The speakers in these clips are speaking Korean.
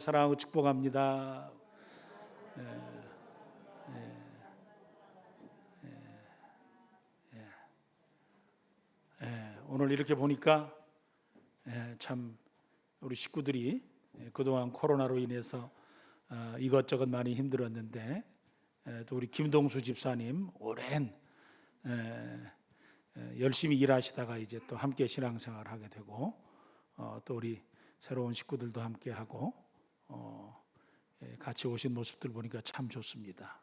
사랑하고 축복합니다. 오늘 이렇게 보니까 참 우리 식구들이 그동안 코로나로 인해서 이것저것 많이 힘들었는데 또 우리 김동수 집사님 오랜 열심히 일하시다가 이제 또 함께 신앙생활을 하게 되고 또 우리 새로운 식구들도 함께 하고 같이 오신 모습들 보니까 참 좋습니다.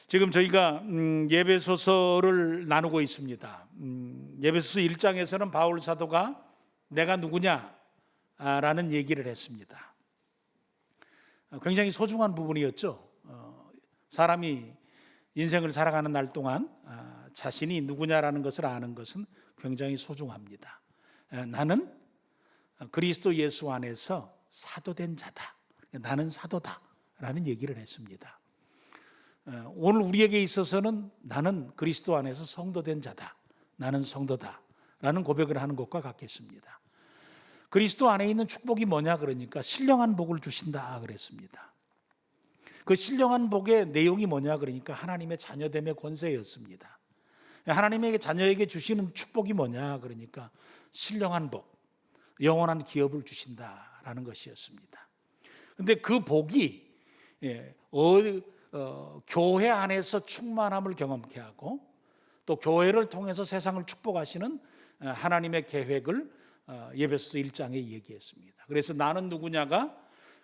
지금 저희가 예배소서를 나누고 있습니다. 예배소서 1장에서는 바울 사도가 내가 누구냐라는 얘기를 했습니다. 굉장히 소중한 부분이었죠. 사람이 인생을 살아가는 날 동안 자신이 누구냐라는 것을 아는 것은 굉장히 소중합니다. 나는 그리스도 예수 안에서 사도된 자다. 나는 사도다라는 얘기를 했습니다. 오늘 우리에게 있어서는 나는 그리스도 안에서 성도된 자다. 나는 성도다라는 고백을 하는 것과 같겠습니다. 그리스도 안에 있는 축복이 뭐냐 그러니까 신령한 복을 주신다 그랬습니다. 그 신령한 복의 내용이 뭐냐 그러니까 하나님의 자녀됨의 권세였습니다. 하나님에게 자녀에게 주시는 축복이 뭐냐 그러니까 신령한 복, 영원한 기업을 주신다라는 것이었습니다. 그런데 그 복이 교회 안에서 충만함을 경험케 하고 또 교회를 통해서 세상을 축복하시는 하나님의 계획을 예배소서 1장에 얘기했습니다. 그래서 나는 누구냐가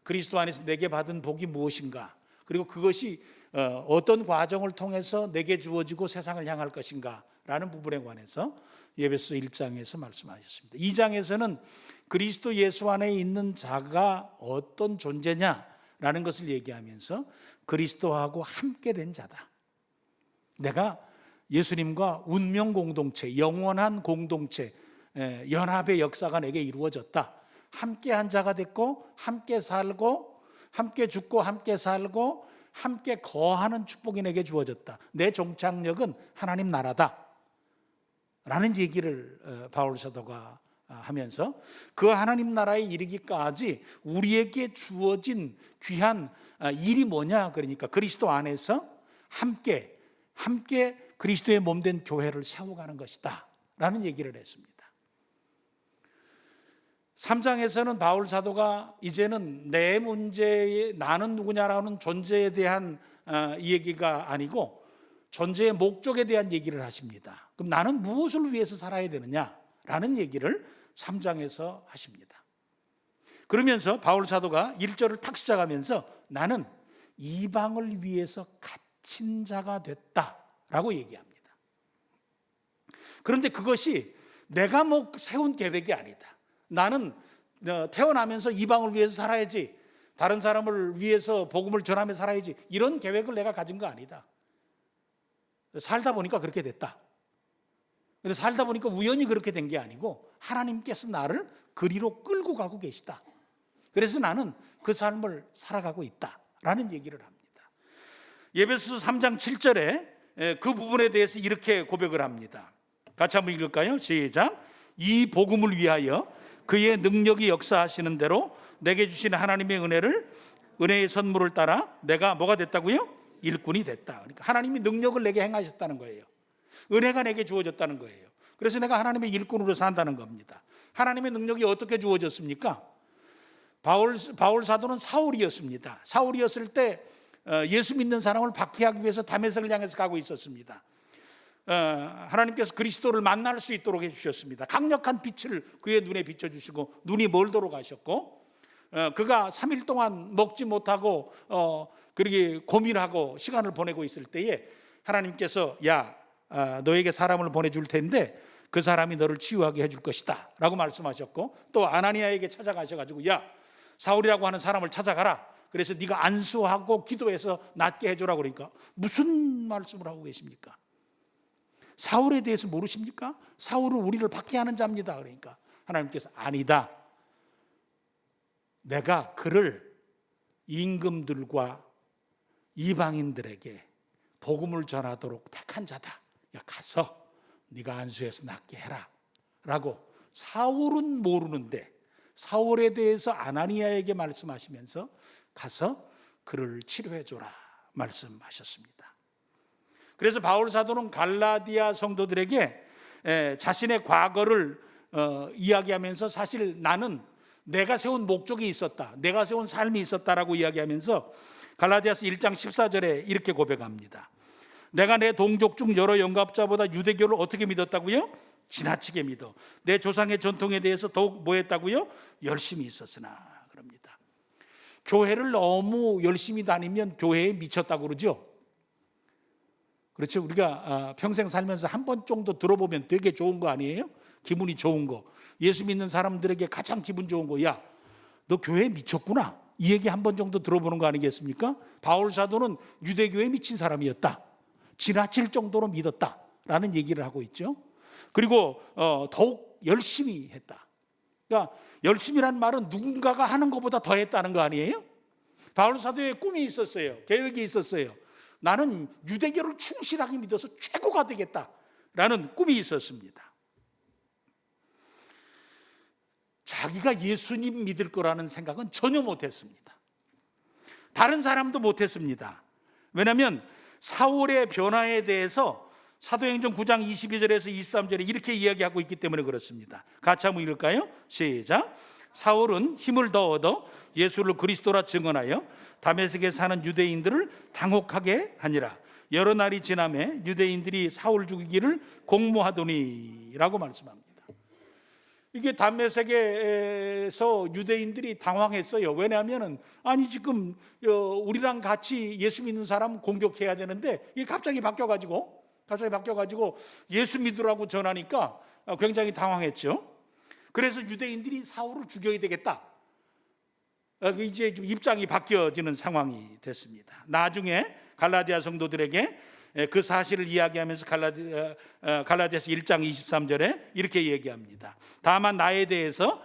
그리스도 안에서 내게 받은 복이 무엇인가, 그리고 그것이 어떤 과정을 통해서 내게 주어지고 세상을 향할 것인가 라는 부분에 관해서 예배소서 1장에서 말씀하셨습니다. 2장에서는 그리스도 예수 안에 있는 자가 어떤 존재냐라는 것을 얘기하면서 그리스도하고 함께 된 자다. 내가 예수님과 운명 공동체, 영원한 공동체, 연합의 역사가 내게 이루어졌다. 함께 한 자가 됐고 함께 살고 함께 죽고 함께 살고 함께 거하는 축복이 내게 주어졌다. 내 종착역은 하나님 나라다 라는 얘기를 바울 사도가 하면서 그 하나님 나라에 이르기까지 우리에게 주어진 귀한 일이 뭐냐 그러니까 그리스도 안에서 함께 그리스도의 몸된 교회를 세워가는 것이다 라는 얘기를 했습니다. 3장에서는 바울 사도가 이제는 내 문제에 나는 누구냐라는 존재에 대한 이 얘기가 아니고 존재의 목적에 대한 얘기를 하십니다. 그럼 나는 무엇을 위해서 살아야 되느냐라는 얘기를 3장에서 하십니다. 그러면서 바울 사도가 1절을 탁 시작하면서 나는 이방을 위해서 갇힌 자가 됐다라고 얘기합니다. 그런데 그것이 내가 세운 계획이 아니다. 나는 태어나면서 이방을 위해서 살아야지, 다른 사람을 위해서 복음을 전하며 살아야지, 이런 계획을 내가 가진 거 아니다. 살다 보니까 그렇게 됐다. 근데 살다 보니까 우연히 그렇게 된 게 아니고 하나님께서 나를 그리로 끌고 가고 계시다. 그래서 나는 그 삶을 살아가고 있다라는 얘기를 합니다. 예배소서 3장 7절에 그 부분에 대해서 이렇게 고백을 합니다. 같이 한번 읽을까요? 시작. 이 복음을 위하여 그의 능력이 역사하시는 대로 내게 주신 하나님의 은혜의 선물을 따라 내가 뭐가 됐다고요? 일꾼이 됐다. 그러니까 하나님이 능력을 내게 행하셨다는 거예요. 은혜가 내게 주어졌다는 거예요. 그래서 내가 하나님의 일꾼으로 산다는 겁니다. 하나님의 능력이 어떻게 주어졌습니까? 바울 사도는 사울이었습니다. 사울이었을 때 예수 믿는 사람을 박해하기 위해서 다메섹을 향해서 가고 있었습니다. 하나님께서 그리스도를 만날 수 있도록 해주셨습니다. 강력한 빛을 그의 눈에 비춰주시고 눈이 멀도록 하셨고 그가 3일 동안 먹지 못하고 그렇게 고민하고 시간을 보내고 있을 때에 하나님께서 너에게 사람을 보내줄 텐데 그 사람이 너를 치유하게 해줄 것이다 라고 말씀하셨고, 또 아나니아에게 찾아가셔가지고 사울이라고 하는 사람을 찾아가라. 그래서 네가 안수하고 기도해서 낫게 해줘라. 그러니까 무슨 말씀을 하고 계십니까? 사울에 대해서 모르십니까? 사울은 우리를 박해하는 자입니다. 그러니까 하나님께서 아니다. 내가 그를 임금들과 이방인들에게 복음을 전하도록 택한 자다. 가서 네가 안수해서 낫게 해라 라고. 사울은 모르는데 사울에 대해서 아나니아에게 말씀하시면서 가서 그를 치료해 줘라 말씀하셨습니다. 그래서 바울 사도는 갈라디아 성도들에게 자신의 과거를 이야기하면서 사실 나는 내가 세운 목적이 있었다, 내가 세운 삶이 있었다라고 이야기하면서 갈라디아서 1장 14절에 이렇게 고백합니다. 내가 내 동족 중 여러 영갑자보다 유대교를 어떻게 믿었다고요? 지나치게 믿어. 내 조상의 전통에 대해서 더욱 뭐 했다고요? 열심히 있었으나 그럽니다. 교회를 너무 열심히 다니면 교회에 미쳤다고 그러죠. 그렇죠. 우리가 평생 살면서 한 번 정도 들어보면 되게 좋은 거 아니에요? 기분이 좋은 거. 예수 믿는 사람들에게 가장 기분 좋은 거. 야, 너 교회에 미쳤구나. 이 얘기 한 번 정도 들어보는 거 아니겠습니까? 바울 사도는 유대교에 미친 사람이었다, 지나칠 정도로 믿었다라는 얘기를 하고 있죠. 그리고 더욱 열심히 했다. 그러니까 열심히란 말은 누군가가 하는 것보다 더 했다는 거 아니에요? 바울 사도의 꿈이 있었어요. 계획이 있었어요. 나는 유대교를 충실하게 믿어서 최고가 되겠다라는 꿈이 있었습니다. 자기가 예수님 믿을 거라는 생각은 전혀 못했습니다. 다른 사람도 못했습니다. 왜냐하면 사울의 변화에 대해서 사도행전 9장 22절에서 23절에 이렇게 이야기하고 있기 때문에 그렇습니다. 같이 한번 읽을까요? 시작. 사울은 힘을 더 얻어 예수를 그리스도라 증언하여 다메섹에 사는 유대인들을 당혹하게 하니라. 여러 날이 지나매 유대인들이 사울 죽이기를 공모하더니 라고 말씀합니다. 이게 담메색에서 유대인들이 당황했어요. 왜냐하면 아니 지금 우리랑 같이 예수 믿는 사람 공격해야 되는데 이게 갑자기 바뀌어가지고 예수 믿으라고 전하니까 굉장히 당황했죠. 그래서 유대인들이 사울을 죽여야 되겠다, 이제 좀 입장이 바뀌어지는 상황이 됐습니다. 나중에 갈라디아 성도들에게 그 사실을 이야기하면서 갈라디아서 1장 23절에 이렇게 얘기합니다. 다만 나에 대해서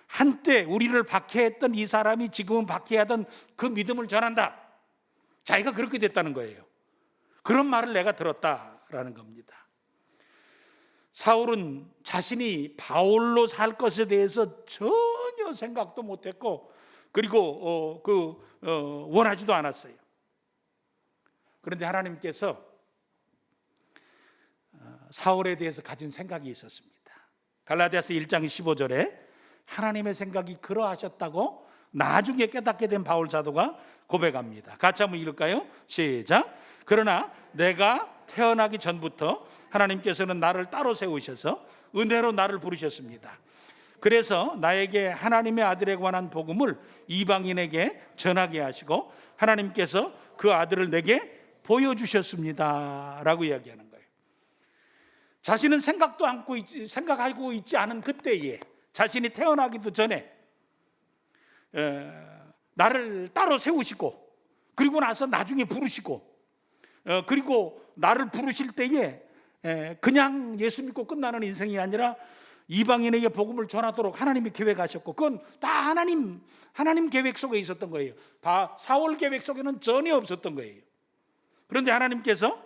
한때 우리를 박해했던 이 사람이 지금은 박해하던 그 믿음을 전한다. 자기가 그렇게 됐다는 거예요. 그런 말을 내가 들었다라는 겁니다. 사울은 자신이 바울로 살 것에 대해서 전혀 생각도 못했고 그리고 원하지도 않았어요. 그런데 하나님께서 사울에 대해서 가진 생각이 있었습니다. 갈라디아서 1장 15절에 하나님의 생각이 그러하셨다고 나중에 깨닫게 된 바울 사도가 고백합니다. 같이 한번 읽을까요? 시작. 그러나 내가 태어나기 전부터 하나님께서는 나를 따로 세우셔서 은혜로 나를 부르셨습니다. 그래서 나에게 하나님의 아들에 관한 복음을 이방인에게 전하게 하시고 하나님께서 그 아들을 내게 보여주셨습니다 라고 이야기하는 거예요. 자신은 생각하고 있지 않은 그때에, 자신이 태어나기도 전에 나를 따로 세우시고 그리고 나서 나중에 부르시고 그리고 나를 부르실 때에 그냥 예수 믿고 끝나는 인생이 아니라 이방인에게 복음을 전하도록 하나님이 계획하셨고 그건 다 하나님 계획 속에 있었던 거예요. 사울 계획 속에는 전혀 없었던 거예요. 그런데 하나님께서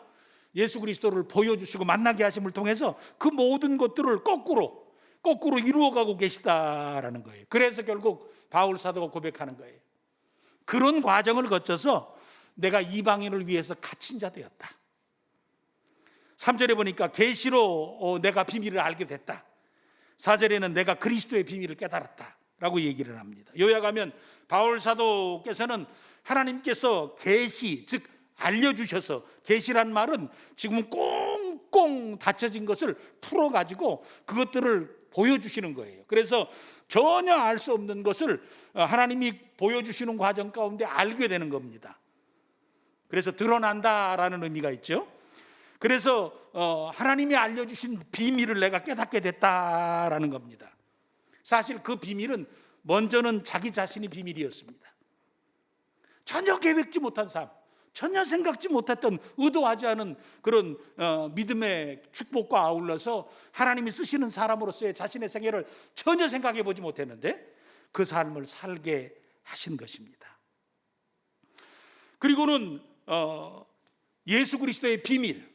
예수 그리스도를 보여주시고 만나게 하심을 통해서 그 모든 것들을 거꾸로 이루어가고 계시다라는 거예요. 그래서 결국 바울 사도가 고백하는 거예요. 그런 과정을 거쳐서 내가 이방인을 위해서 갇힌 자 되었다. 3절에 보니까 계시로 내가 비밀을 알게 됐다. 4절에는 내가 그리스도의 비밀을 깨달았다 라고 얘기를 합니다. 요약하면 바울 사도께서는 하나님께서 계시, 즉 알려주셔서, 계시란 말은 지금은 꽁꽁 닫혀진 것을 풀어가지고 그것들을 보여주시는 거예요. 그래서 전혀 알 수 없는 것을 하나님이 보여주시는 과정 가운데 알게 되는 겁니다. 그래서 드러난다라는 의미가 있죠. 그래서 하나님이 알려주신 비밀을 내가 깨닫게 됐다라는 겁니다. 사실 그 비밀은 먼저는 자기 자신이 비밀이었습니다. 전혀 계획지 못한 삶, 전혀 생각지 못했던, 의도하지 않은 그런 믿음의 축복과 아울러서 하나님이 쓰시는 사람으로서의 자신의 생애를 전혀 생각해 보지 못했는데 그 삶을 살게 하신 것입니다. 그리고는 예수 그리스도의 비밀,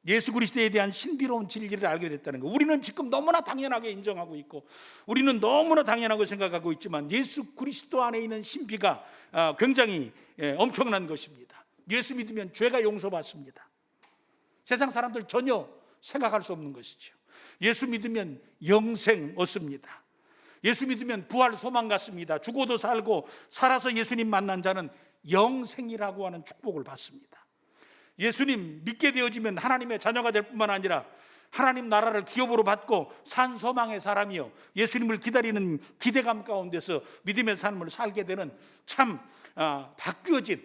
예수 그리스도에 대한 신비로운 진리를 알게 됐다는 거. 우리는 지금 너무나 당연하게 인정하고 있고 우리는 너무나 당연하고 생각하고 있지만 예수 그리스도 안에 있는 신비가 굉장히 엄청난 것입니다. 예수 믿으면 죄가 용서받습니다. 세상 사람들 전혀 생각할 수 없는 것이죠. 예수 믿으면 영생 얻습니다. 예수 믿으면 부활 소망 갖습니다. 죽어도 살고 살아서 예수님 만난 자는 영생이라고 하는 축복을 받습니다. 예수님 믿게 되어지면 하나님의 자녀가 될 뿐만 아니라 하나님 나라를 기업으로 받고 산 소망의 사람이요, 예수님을 기다리는 기대감 가운데서 믿음의 삶을 살게 되는 참 바뀌어진,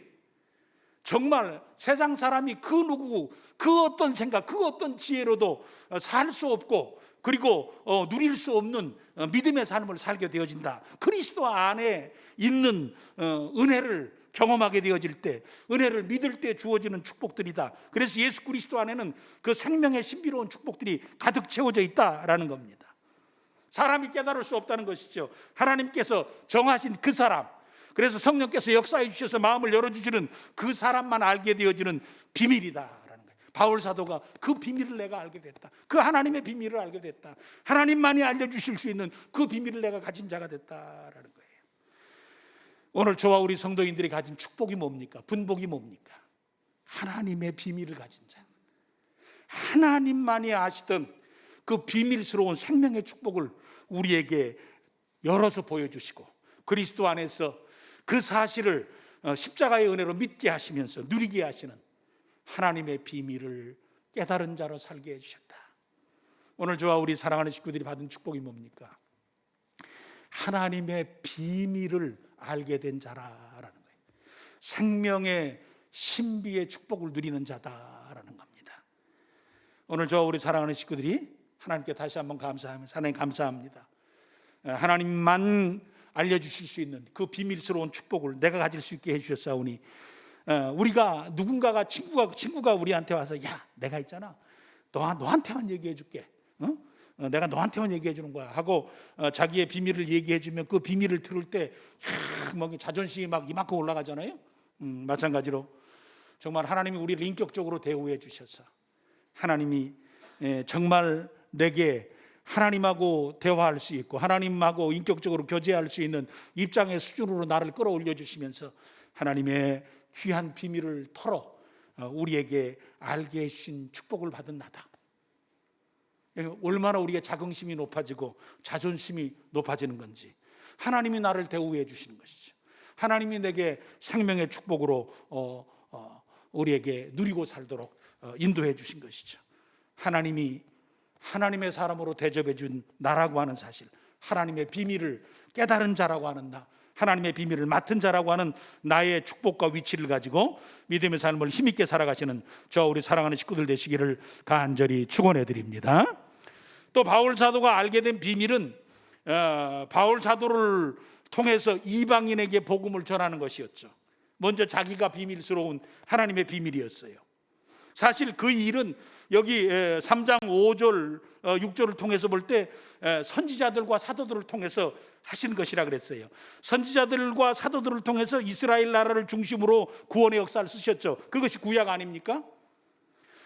정말 세상 사람이 그 누구 그 어떤 생각 그 어떤 지혜로도 살 수 없고 그리고 누릴 수 없는 믿음의 삶을 살게 되어진다. 그리스도 안에 있는 은혜를 경험하게 되어질 때, 은혜를 믿을 때 주어지는 축복들이다. 그래서 예수 그리스도 안에는 그 생명의 신비로운 축복들이 가득 채워져 있다라는 겁니다. 사람이 깨달을 수 없다는 것이죠. 하나님께서 정하신 그 사람, 그래서 성령께서 역사해 주셔서 마음을 열어주시는 그 사람만 알게 되어지는 비밀이다라는 거예요. 바울 사도가 그 비밀을 내가 알게 됐다. 그 하나님의 비밀을 알게 됐다. 하나님만이 알려주실 수 있는 그 비밀을 내가 가진 자가 됐다라는 거예요. 오늘 저와 우리 성도인들이 가진 축복이 뭡니까? 분복이 뭡니까? 하나님의 비밀을 가진 자, 하나님만이 아시던 그 비밀스러운 생명의 축복을 우리에게 열어서 보여주시고 그리스도 안에서 그 사실을 십자가의 은혜로 믿게 하시면서 누리게 하시는 하나님의 비밀을 깨달은 자로 살게 해주셨다. 오늘 저와 우리 사랑하는 식구들이 받은 축복이 뭡니까? 하나님의 비밀을 알게 된 자라라는 거예요. 생명의 신비의 축복을 누리는 자다라는 겁니다. 오늘 저와 우리 사랑하는 식구들이 하나님께 다시 한번 감사하면서, 하나님 감사합니다. 하나님만 알려주실 수 있는 그 비밀스러운 축복을 내가 가질 수 있게 해주셨사오니, 우리가 누군가가 친구가 우리한테 와서 야, 내가 있잖아, 너한테만 얘기해 줄게, 내가 너한테만 얘기해 주는 거야 하고 자기의 비밀을 얘기해 주면 그 비밀을 들을 때 자존심이 막 이만큼 올라가잖아요. 마찬가지로 정말 하나님이 우리를 인격적으로 대우해 주셔서 하나님이 정말 내게 하나님하고 대화할 수 있고 하나님하고 인격적으로 교제할 수 있는 입장의 수준으로 나를 끌어올려 주시면서 하나님의 귀한 비밀을 털어 우리에게 알게 해주신 축복을 받은 나다. 얼마나 우리의 자긍심이 높아지고 자존심이 높아지는 건지 하나님이 나를 대우해 주시는 것이죠. 하나님이 내게 생명의 축복으로 우리에게 누리고 살도록 인도해 주신 것이죠. 하나님이 하나님의 사람으로 대접해 준 나라고 하는 사실, 하나님의 비밀을 깨달은 자라고 하는 나, 하나님의 비밀을 맡은 자라고 하는 나의 축복과 위치를 가지고 믿음의 삶을 힘있게 살아가시는 저 우리 사랑하는 식구들 되시기를 간절히 축원해 드립니다. 또 바울 사도가 알게 된 비밀은 바울 사도를 통해서 이방인에게 복음을 전하는 것이었죠. 먼저 자기가 비밀스러운 하나님의 비밀이었어요. 사실 그 일은 여기 3장 5절 6절을 통해서 볼 때 선지자들과 사도들을 통해서 하신 것이라 그랬어요. 선지자들과 사도들을 통해서 이스라엘 나라를 중심으로 구원의 역사를 쓰셨죠. 그것이 구약 아닙니까?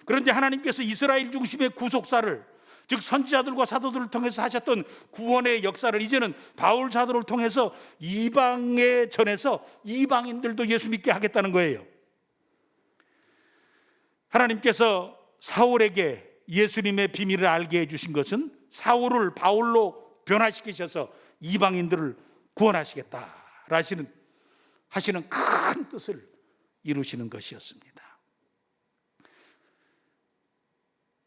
그런데 하나님께서 이스라엘 중심의 구속사를, 즉 선지자들과 사도들을 통해서 하셨던 구원의 역사를 이제는 바울 사도를 통해서 이방에 전해서 이방인들도 예수 믿게 하겠다는 거예요. 하나님께서 사울에게 예수님의 비밀을 알게 해주신 것은 사울을 바울로 변화시키셔서 이방인들을 구원하시겠다 하시는 큰 뜻을 이루시는 것이었습니다.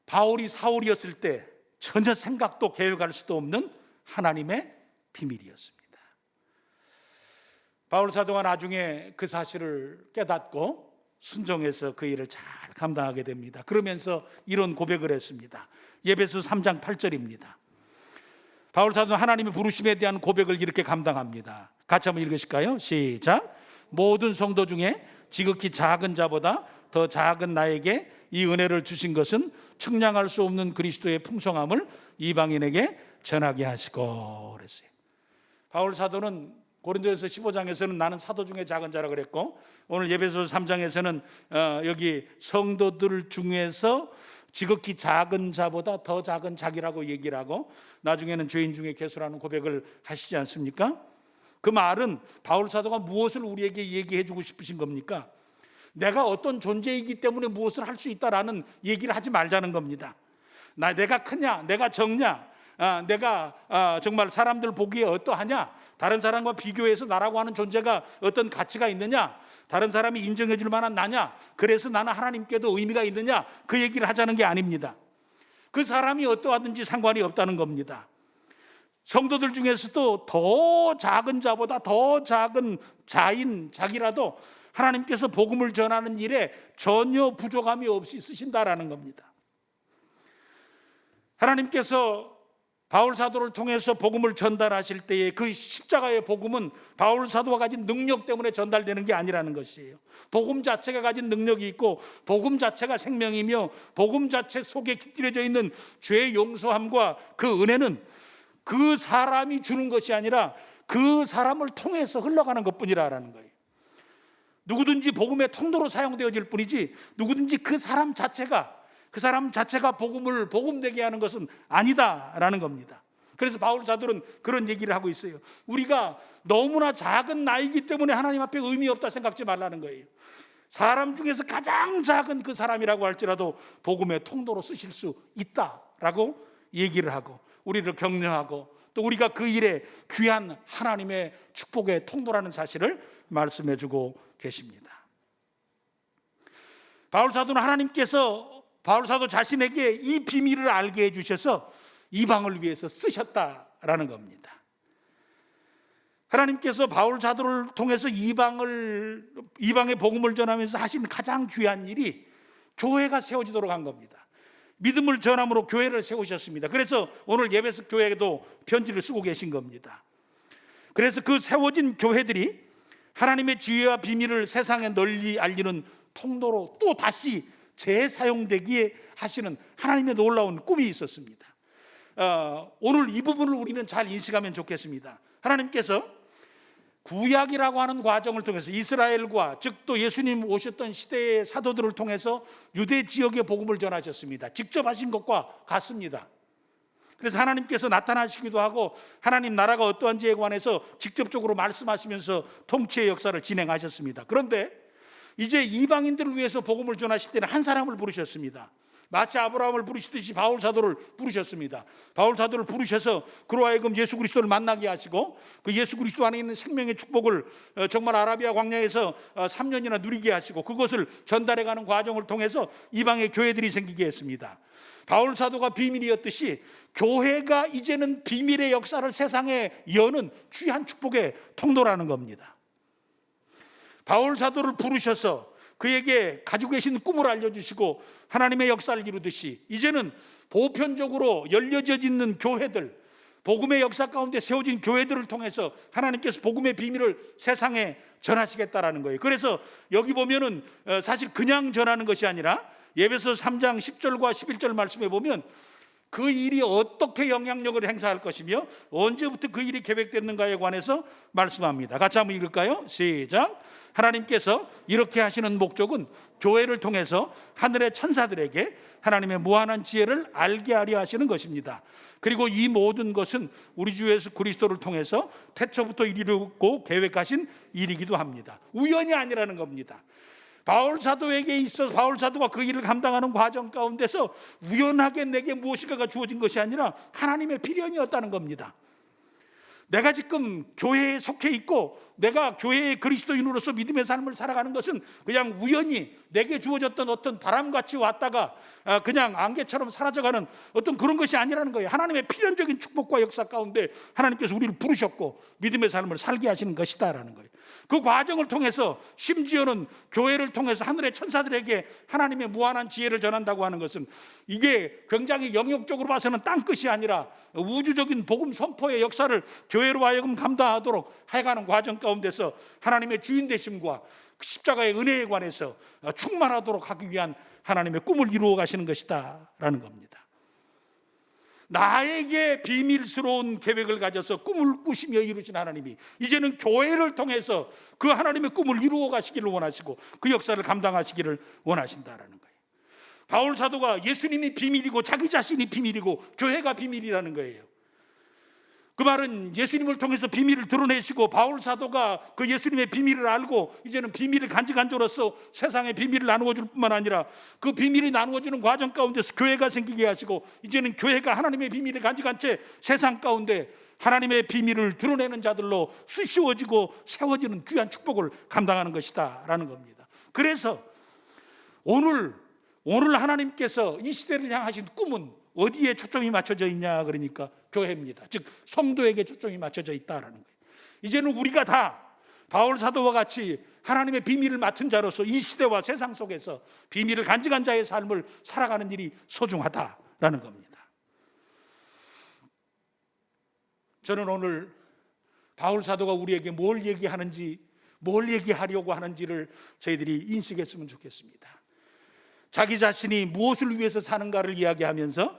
바울이 사울이었을 때 전혀 생각도 계획할 수도 없는 하나님의 비밀이었습니다. 바울 사도가 나중에 그 사실을 깨닫고 순종해서 그 일을 잘 감당하게 됩니다. 그러면서 이런 고백을 했습니다. 에베소 3장 8절입니다. 바울 사도는 하나님의 부르심에 대한 고백을 이렇게 감당합니다. 같이 한번 읽으실까요? 시작. 모든 성도 중에 지극히 작은 자보다 더 작은 나에게 이 은혜를 주신 것은 측량할 수 없는 그리스도의 풍성함을 이방인에게 전하게 하시고 그랬어요. 바울 사도는 고린도에서 15장에서는 나는 사도 중에 작은 자라 그랬고, 오늘 에베소 3장에서는 여기 성도들 중에서 지극히 작은 자보다 더 작은 자기라고 얘기를 하고 나중에는 죄인 중에 괴수라는 고백을 하시지 않습니까? 그 말은 바울 사도가 무엇을 우리에게 얘기해 주고 싶으신 겁니까? 내가 어떤 존재이기 때문에 무엇을 할 수 있다라는 얘기를 하지 말자는 겁니다. 내가 크냐, 내가 적냐, 내가 정말 사람들 보기에 어떠하냐, 다른 사람과 비교해서 나라고 하는 존재가 어떤 가치가 있느냐, 다른 사람이 인정해 줄 만한 나냐, 그래서 나는 하나님께도 의미가 있느냐, 그 얘기를 하자는 게 아닙니다. 그 사람이 어떠하든지 상관이 없다는 겁니다. 성도들 중에서도 더 작은 자보다 더 작은 자인 자기라도 하나님께서 복음을 전하는 일에 전혀 부족함이 없이 쓰신다라는 겁니다. 하나님께서 바울 사도를 통해서 복음을 전달하실 때에 그 십자가의 복음은 바울 사도가 가진 능력 때문에 전달되는 게 아니라는 것이에요. 복음 자체가 가진 능력이 있고 복음 자체가 생명이며 복음 자체 속에 깃들여져 있는 죄 용서함과 그 은혜는 그 사람이 주는 것이 아니라 그 사람을 통해서 흘러가는 것뿐이라는 거예요. 누구든지 복음의 통로로 사용되어질 뿐이지 누구든지 그 사람 자체가 복음을 복음되게 하는 것은 아니다라는 겁니다. 그래서 바울 사도는 그런 얘기를 하고 있어요. 우리가 너무나 작은 나이기 때문에 하나님 앞에 의미 없다 생각지 말라는 거예요. 사람 중에서 가장 작은 그 사람이라고 할지라도 복음의 통로로 쓰실 수 있다라고 얘기를 하고 우리를 격려하고 또 우리가 그 일에 귀한 하나님의 축복의 통로라는 사실을 말씀해 주고 계십니다. 바울 사도는 하나님께서 바울 사도 자신에게 이 비밀을 알게 해주셔서 이방을 위해서 쓰셨다라는 겁니다. 하나님께서 바울 사도를 통해서 이방의 복음을 전하면서 하신 가장 귀한 일이 교회가 세워지도록 한 겁니다. 믿음을 전함으로 교회를 세우셨습니다. 그래서 오늘 예배석 교회에도 편지를 쓰고 계신 겁니다. 그래서 그 세워진 교회들이 하나님의 지혜와 비밀을 세상에 널리 알리는 통로로 또 다시 재사용되기에 하시는 하나님의 놀라운 꿈이 있었습니다. 오늘 이 부분을 우리는 잘 인식하면 좋겠습니다. 하나님께서 구약이라고 하는 과정을 통해서 이스라엘과 즉 또 예수님 오셨던 시대의 사도들을 통해서 유대 지역의 복음을 전하셨습니다. 직접 하신 것과 같습니다. 그래서 하나님께서 나타나시기도 하고 하나님 나라가 어떠한지에 관해서 직접적으로 말씀하시면서 통치의 역사를 진행하셨습니다. 그런데 이제 이방인들을 위해서 복음을 전하실 때는 한 사람을 부르셨습니다. 마치 아브라함을 부르시듯이 바울 사도를 부르셨습니다. 바울 사도를 부르셔서 그로 하여금 예수 그리스도를 만나게 하시고 그 예수 그리스도 안에 있는 생명의 축복을 정말 아라비아 광야에서 3년이나 누리게 하시고 그것을 전달해가는 과정을 통해서 이방의 교회들이 생기게 했습니다. 바울 사도가 비밀이었듯이 교회가 이제는 비밀의 역사를 세상에 여는 귀한 축복의 통로라는 겁니다. 바울 사도를 부르셔서 그에게 가지고 계신 꿈을 알려주시고 하나님의 역사를 이루듯이 이제는 보편적으로 열려져 있는 교회들, 복음의 역사 가운데 세워진 교회들을 통해서 하나님께서 복음의 비밀을 세상에 전하시겠다라는 거예요. 그래서 여기 보면은 사실 그냥 전하는 것이 아니라 예배서 3장 10절과 11절 말씀에 보면 그 일이 어떻게 영향력을 행사할 것이며 언제부터 그 일이 계획됐는가에 관해서 말씀합니다. 같이 한번 읽을까요? 시작. 하나님께서 이렇게 하시는 목적은 교회를 통해서 하늘의 천사들에게 하나님의 무한한 지혜를 알게 하려 하시는 것입니다. 그리고 이 모든 것은 우리 주 예수 그리스도를 통해서 태초부터 이루고 계획하신 일이기도 합니다. 우연이 아니라는 겁니다. 바울 사도에게 있어서 바울 사도가 그 일을 감당하는 과정 가운데서 우연하게 내게 무엇인가가 주어진 것이 아니라 하나님의 필연이었다는 겁니다. 내가 지금 교회에 속해 있고 내가 교회의 그리스도인으로서 믿음의 삶을 살아가는 것은 그냥 우연히 내게 주어졌던 어떤 바람같이 왔다가 그냥 안개처럼 사라져가는 어떤 그런 것이 아니라는 거예요. 하나님의 필연적인 축복과 역사 가운데 하나님께서 우리를 부르셨고 믿음의 삶을 살게 하시는 것이다라는 거예요. 그 과정을 통해서 심지어는 교회를 통해서 하늘의 천사들에게 하나님의 무한한 지혜를 전한다고 하는 것은 이게 굉장히 영역적으로 봐서는 땅끝이 아니라 우주적인 복음 선포의 역사를 교회로 하여금 감당하도록 해가는 과정 가운데서 하나님의 주인 되심과 십자가의 은혜에 관해서 충만하도록 하기 위한 하나님의 꿈을 이루어 가시는 것이다 라는 겁니다. 나에게 비밀스러운 계획을 가져서 꿈을 꾸시며 이루신 하나님이 이제는 교회를 통해서 그 하나님의 꿈을 이루어 가시기를 원하시고 그 역사를 감당하시기를 원하신다라는 거예요. 바울 사도가 예수님이 비밀이고 자기 자신이 비밀이고 교회가 비밀이라는 거예요. 그 말은 예수님을 통해서 비밀을 드러내시고 바울 사도가 그 예수님의 비밀을 알고 이제는 비밀을 간직한 자로서 세상의 비밀을 나누어 줄 뿐만 아니라 그 비밀이 나누어지는 과정 가운데서 교회가 생기게 하시고 이제는 교회가 하나님의 비밀을 간직한 채 세상 가운데 하나님의 비밀을 드러내는 자들로 수시워지고 세워지는 귀한 축복을 감당하는 것이다 라는 겁니다. 그래서 오늘 하나님께서 이 시대를 향하신 꿈은 어디에 초점이 맞춰져 있냐 그러니까 교회입니다. 즉 성도에게 초점이 맞춰져 있다라는 거예요. 이제는 우리가 다 바울 사도와 같이 하나님의 비밀을 맡은 자로서 이 시대와 세상 속에서 비밀을 간직한 자의 삶을 살아가는 일이 소중하다라는 겁니다. 저는 오늘 바울 사도가 우리에게 뭘 얘기하려고 하는지를 저희들이 인식했으면 좋겠습니다. 자기 자신이 무엇을 위해서 사는가를 이야기하면서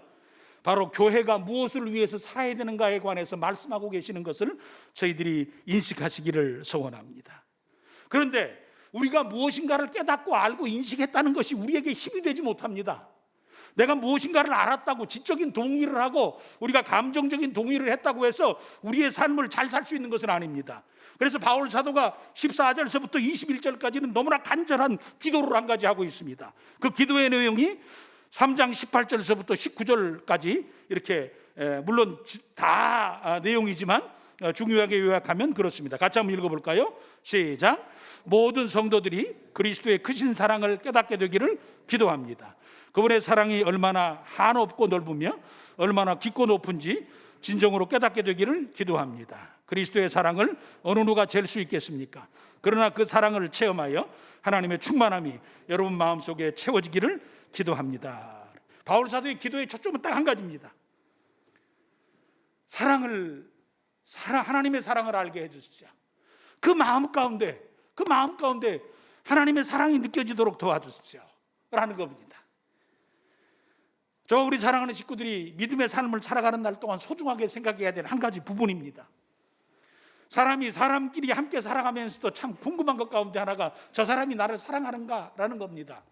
바로 교회가 무엇을 위해서 살아야 되는가에 관해서 말씀하고 계시는 것을 저희들이 인식하시기를 소원합니다. 그런데 우리가 무엇인가를 깨닫고 알고 인식했다는 것이 우리에게 힘이 되지 못합니다. 내가 무엇인가를 알았다고 지적인 동의를 하고 우리가 감정적인 동의를 했다고 해서 우리의 삶을 잘 살 수 있는 것은 아닙니다. 그래서 바울 사도가 14절서부터 21절까지는 너무나 간절한 기도를 한 가지 하고 있습니다. 그 기도의 내용이 3장 18절서부터 19절까지 이렇게 물론 다 내용이지만 중요하게 요약하면 그렇습니다. 같이 한번 읽어볼까요? 시작. 모든 성도들이 그리스도의 크신 사랑을 깨닫게 되기를 기도합니다. 그분의 사랑이 얼마나 한없고 넓으며 얼마나 깊고 높은지 진정으로 깨닫게 되기를 기도합니다. 그리스도의 사랑을 어느 누가 잴 수 있겠습니까? 그러나 그 사랑을 체험하여 하나님의 충만함이 여러분 마음속에 채워지기를 기도합니다. 바울 사도의 기도의 초점은 딱 한 가지입니다. 하나님의 사랑을 알게 해주십시오. 그 마음 가운데 하나님의 사랑이 느껴지도록 도와주십시오 라는 겁니다. 저 우리 사랑하는 식구들이 믿음의 삶을 살아가는 날 동안 소중하게 생각해야 될 한 가지 부분입니다. 사람이 사람끼리 함께 살아가면서도 참 궁금한 것 가운데 하나가 저 사람이 나를 사랑하는가라는 겁니다.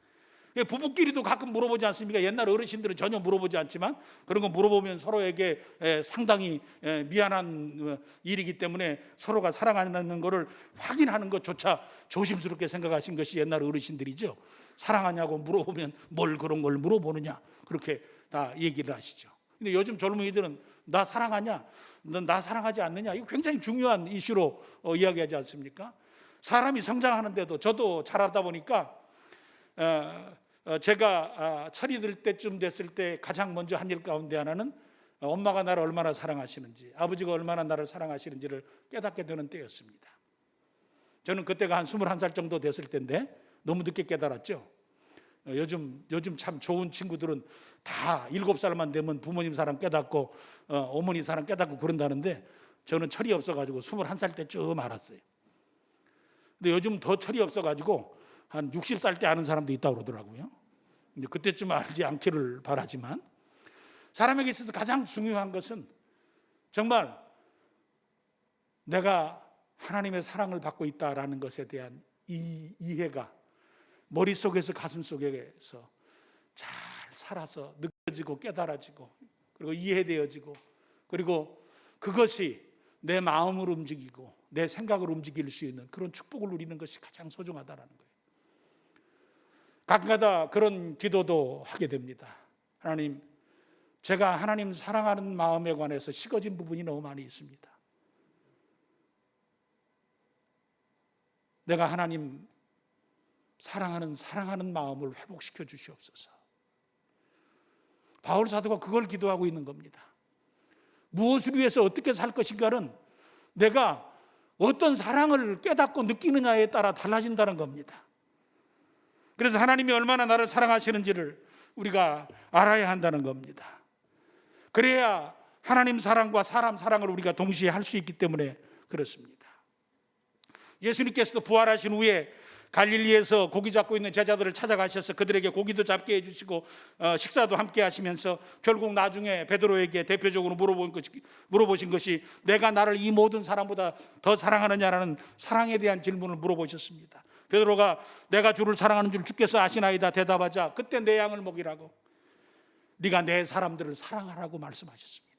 부부끼리도 가끔 물어보지 않습니까? 옛날 어르신들은 전혀 물어보지 않지만 그런 거 물어보면 서로에게 상당히 미안한 일이기 때문에 서로가 사랑하는 것을 확인하는 것조차 조심스럽게 생각하신 것이 옛날 어르신들이죠. 사랑하냐고 물어보면 뭘 그런 걸 물어보느냐 그렇게 다 얘기를 하시죠. 근데 요즘 젊은이들은 나 사랑하냐, 넌 나 사랑하지 않느냐, 이거 굉장히 중요한 이슈로 이야기하지 않습니까? 사람이 성장하는데도 저도 자라다 보니까 제가 철이 들 때쯤 됐을 때 가장 먼저 한 일 가운데 하나는 엄마가 나를 얼마나 사랑하시는지, 아버지가 얼마나 나를 사랑하시는지를 깨닫게 되는 때였습니다. 저는 그때가 한 21살 정도 됐을 때인데 너무 늦게 깨달았죠. 요즘 참 좋은 친구들은 다 7살만 되면 부모님 사랑 깨닫고 어머니 사랑 깨닫고 그런다는데 저는 철이 없어가지고 21살 때쯤 알았어요. 근데 요즘 더 철이 없어가지고 한 60살 때 아는 사람도 있다고 그러더라고요. 근데 그때쯤 알지 않기를 바라지만 사람에게 있어서 가장 중요한 것은 정말 내가 하나님의 사랑을 받고 있다라는 것에 대한 이해가 머릿속에서 가슴속에서 잘 살아서 느껴지고 깨달아지고 그리고 이해되어지고 그리고 그것이 내 마음을 움직이고 내 생각을 움직일 수 있는 그런 축복을 누리는 것이 가장 소중하다는 거예요. 가끔가다 그런 기도도 하게 됩니다. 하나님, 제가 하나님 사랑하는 마음에 관해서 식어진 부분이 너무 많이 있습니다. 내가 하나님 사랑하는 마음을 회복시켜 주시옵소서. 바울 사도가 그걸 기도하고 있는 겁니다. 무엇을 위해서 어떻게 살 것인가는 내가 어떤 사랑을 깨닫고 느끼느냐에 따라 달라진다는 겁니다. 그래서 하나님이 얼마나 나를 사랑하시는지를 우리가 알아야 한다는 겁니다. 그래야 하나님 사랑과 사람 사랑을 우리가 동시에 할 수 있기 때문에 그렇습니다. 예수님께서도 부활하신 후에 갈릴리에서 고기 잡고 있는 제자들을 찾아가셔서 그들에게 고기도 잡게 해주시고 식사도 함께 하시면서 결국 나중에 베드로에게 대표적으로 물어보신 것이 내가 나를 이 모든 사람보다 더 사랑하느냐라는 사랑에 대한 질문을 물어보셨습니다. 베드로가 내가 주를 사랑하는 줄 주께서 아시나이다 대답하자 그때 내 양을 먹이라고, 네가 내 사람들을 사랑하라고 말씀하셨습니다.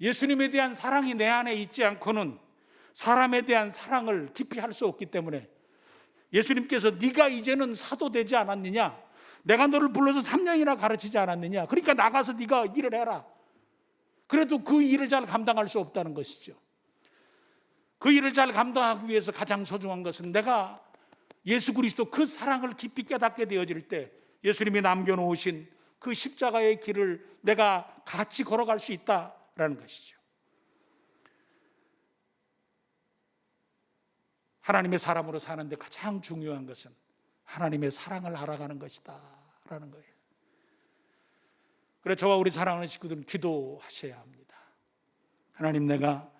예수님에 대한 사랑이 내 안에 있지 않고는 사람에 대한 사랑을 깊이 할 수 없기 때문에 예수님께서 네가 이제는 사도 되지 않았느냐, 내가 너를 불러서 3년이나 가르치지 않았느냐, 그러니까 나가서 네가 일을 해라. 그래도 그 일을 잘 감당할 수 없다는 것이죠. 그 일을 잘 감당하기 위해서 가장 소중한 것은 내가 예수 그리스도 그 사랑을 깊이 깨닫게 되어질 때 예수님이 남겨놓으신 그 십자가의 길을 내가 같이 걸어갈 수 있다라는 것이죠. 하나님의 사람으로 사는데 가장 중요한 것은 하나님의 사랑을 알아가는 것이다 라는 거예요. 그래서 저와 우리 사랑하는 식구들은 기도하셔야 합니다. 하나님, 내가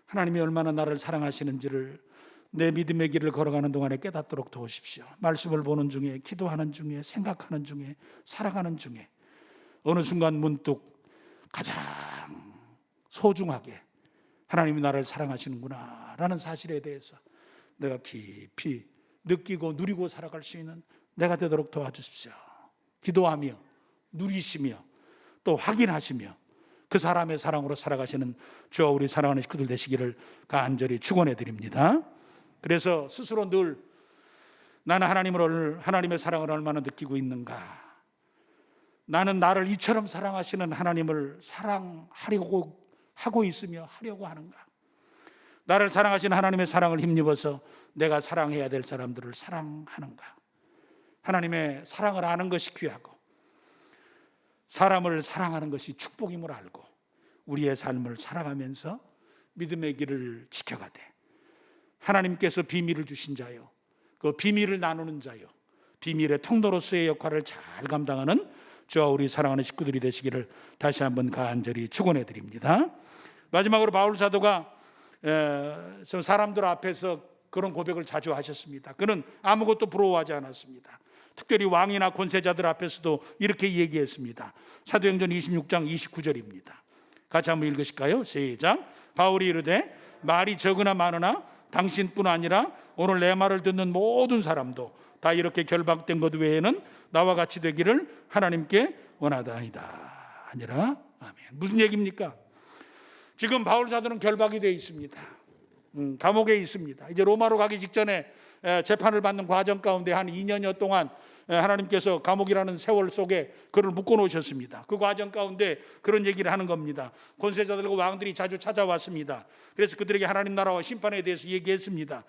하나님이 얼마나 나를 사랑하시는지를 내 믿음의 길을 걸어가는 동안에 깨닫도록 도우십시오. 말씀을 보는 중에, 기도하는 중에, 생각하는 중에, 살아가는 중에 어느 순간 문득 가장 소중하게 하나님이 나를 사랑하시는구나 라는 사실에 대해서 내가 깊이 느끼고 누리고 살아갈 수 있는 내가 되도록 도와주십시오. 기도하며 누리시며 또 확인하시며 그 사람의 사랑으로 살아가시는 저와 우리 사랑하는 식구들 되시기를 간절히 축원해 드립니다. 그래서 스스로 늘 나는 하나님의 사랑을 얼마나 느끼고 있는가, 나는 나를 이처럼 사랑하시는 하나님을 사랑하려고 하고 있으며 하려고 하는가, 나를 사랑하시는 하나님의 사랑을 힘입어서 내가 사랑해야 될 사람들을 사랑하는가. 하나님의 사랑을 아는 것이 귀하고 사람을 사랑하는 것이 축복임을 알고 우리의 삶을 살아가면서 믿음의 길을 지켜가되 하나님께서 비밀을 주신 자요, 그 비밀을 나누는 자요, 비밀의 통로로서의 역할을 잘 감당하는 저와 우리 사랑하는 식구들이 되시기를 다시 한번 간절히 축원해 드립니다. 마지막으로 바울 사도가 사람들 앞에서 그런 고백을 자주 하셨습니다. 그는 아무것도 부러워하지 않았습니다. 특별히 왕이나 권세자들 앞에서도 이렇게 얘기했습니다. 사도행전 26장 29절입니다. 같이 한번 읽으실까요? 시작. 바울이 이르되 말이 적으나 많으나 당신뿐 아니라 오늘 내 말을 듣는 모든 사람도 다 이렇게 결박된 것 외에는 나와 같이 되기를 하나님께 원하다이다 아니라. 아멘. 무슨 얘기입니까? 지금 바울 사도는 결박이 되어 있습니다. 감옥에 있습니다. 이제 로마로 가기 직전에 재판을 받는 과정 가운데 한 2년여 동안 하나님께서 감옥이라는 세월 속에 그를 묶어놓으셨습니다. 그 과정 가운데 그런 얘기를 하는 겁니다. 권세자들과 왕들이 자주 찾아왔습니다. 그래서 그들에게 하나님 나라와 심판에 대해서 얘기했습니다.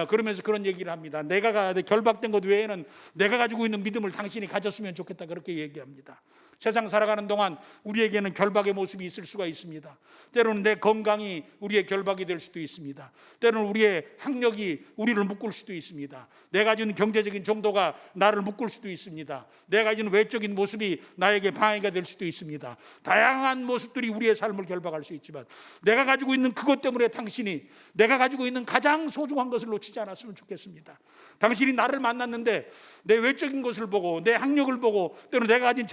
그러면서 그런 얘기를 합니다. 내가 결박된 것 외에는 내가 가지고 있는 믿음을 당신이 가졌으면 좋겠다, 그렇게 얘기합니다. 세상 살아가는 동안 우리에게는 결박의 모습이 있을 수가 있습니다. 때로는 내 건강이 우리의 결박이 될 수도 있습니다. 때로는 우리의 학력이 우리를 묶을 수도 있습니다. 내가 가진 경제적인 정도가 나를 묶을 수도 있습니다. 내가 가진 외적인 모습이 나에게 방해가 될 수도 있습니다. 다양한 모습들이 우리의 삶을 결박할 수 있지만 내가 가지고 있는 그것 때문에 당신이 내가 가지고 있는 가장 소중한 것을 놓치지 않았으면 좋겠습니다. 당신이 나를 만났는데 내 외적인 것을 보고 내 학력을 보고 때로는 내가 가진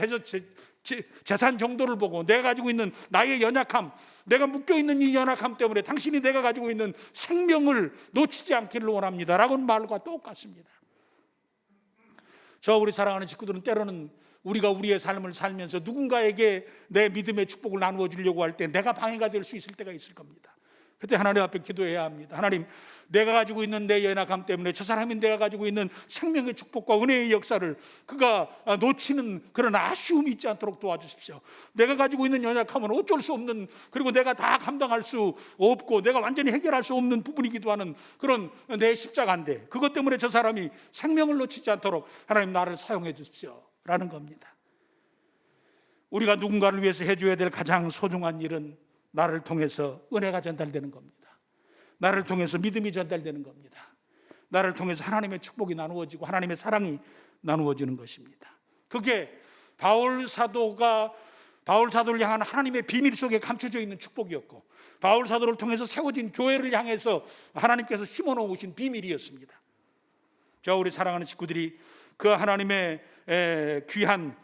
재산 정도를 보고 내가 가지고 있는 나의 연약함, 내가 묶여있는 이 연약함 때문에 당신이 내가 가지고 있는 생명을 놓치지 않기를 원합니다 라고는 말과 똑같습니다. 저 우리 사랑하는 식구들은 때로는 우리가 우리의 삶을 살면서 누군가에게 내 믿음의 축복을 나누어 주려고 할 때 내가 방해가 될 수 있을 때가 있을 겁니다. 그때 하나님 앞에 기도해야 합니다. 하나님, 내가 가지고 있는 내 연약함 때문에 저 사람이 내가 가지고 있는 생명의 축복과 은혜의 역사를 그가 놓치는 그런 아쉬움이 있지 않도록 도와주십시오. 내가 가지고 있는 연약함은 어쩔 수 없는, 그리고 내가 다 감당할 수 없고 내가 완전히 해결할 수 없는 부분이기도 하는 그런 내 십자가인데 그것 때문에 저 사람이 생명을 놓치지 않도록 하나님 나를 사용해 주십시오 라는 겁니다. 우리가 누군가를 위해서 해줘야 될 가장 소중한 일은 나를 통해서 은혜가 전달되는 겁니다. 나를 통해서 믿음이 전달되는 겁니다. 나를 통해서 하나님의 축복이 나누어지고 하나님의 사랑이 나누어지는 것입니다. 그게 바울 사도를 향한 하나님의 비밀 속에 감춰져 있는 축복이었고 바울 사도를 통해서 세워진 교회를 향해서 하나님께서 심어놓으신 비밀이었습니다. 저 우리 사랑하는 식구들이 그 하나님의 귀한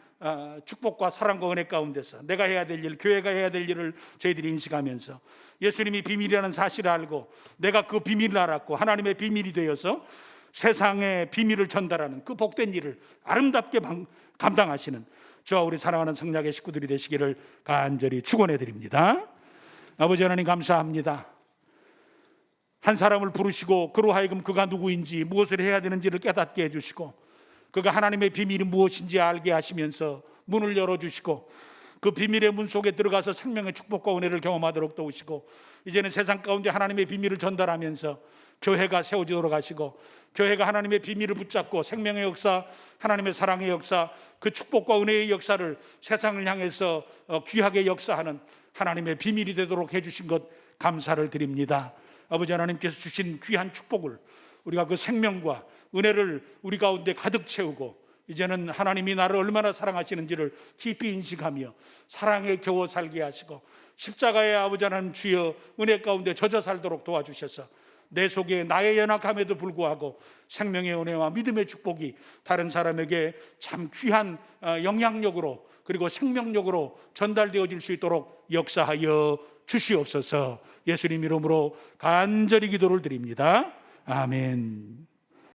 축복과 사랑과 은혜 가운데서 내가 해야 될 일, 교회가 해야 될 일을 저희들이 인식하면서 예수님이 비밀이라는 사실을 알고 내가 그 비밀을 알았고 하나님의 비밀이 되어서 세상의 비밀을 전달하는 그 복된 일을 아름답게 감당하시는 저와 우리 사랑하는 성략의 식구들이 되시기를 간절히 축원해 드립니다. 아버지 하나님 감사합니다. 한 사람을 부르시고 그로 하여금 그가 누구인지 무엇을 해야 되는지를 깨닫게 해주시고 그가 하나님의 비밀이 무엇인지 알게 하시면서 문을 열어주시고 그 비밀의 문 속에 들어가서 생명의 축복과 은혜를 경험하도록 도우시고 이제는 세상 가운데 하나님의 비밀을 전달하면서 교회가 세워지도록 하시고 교회가 하나님의 비밀을 붙잡고 생명의 역사, 하나님의 사랑의 역사, 그 축복과 은혜의 역사를 세상을 향해서 귀하게 역사하는 하나님의 비밀이 되도록 해주신 것 감사를 드립니다. 아버지 하나님께서 주신 귀한 축복을 우리가 그 생명과 은혜를 우리 가운데 가득 채우고 이제는 하나님이 나를 얼마나 사랑하시는지를 깊이 인식하며 사랑에 겨워 살게 하시고 십자가의 아버지 하나님 주여 은혜 가운데 젖어 살도록 도와주셔서 내 속에 나의 연약함에도 불구하고 생명의 은혜와 믿음의 축복이 다른 사람에게 참 귀한 영향력으로 그리고 생명력으로 전달되어질 수 있도록 역사하여 주시옵소서. 예수님 이름으로 간절히 기도를 드립니다. 아멘.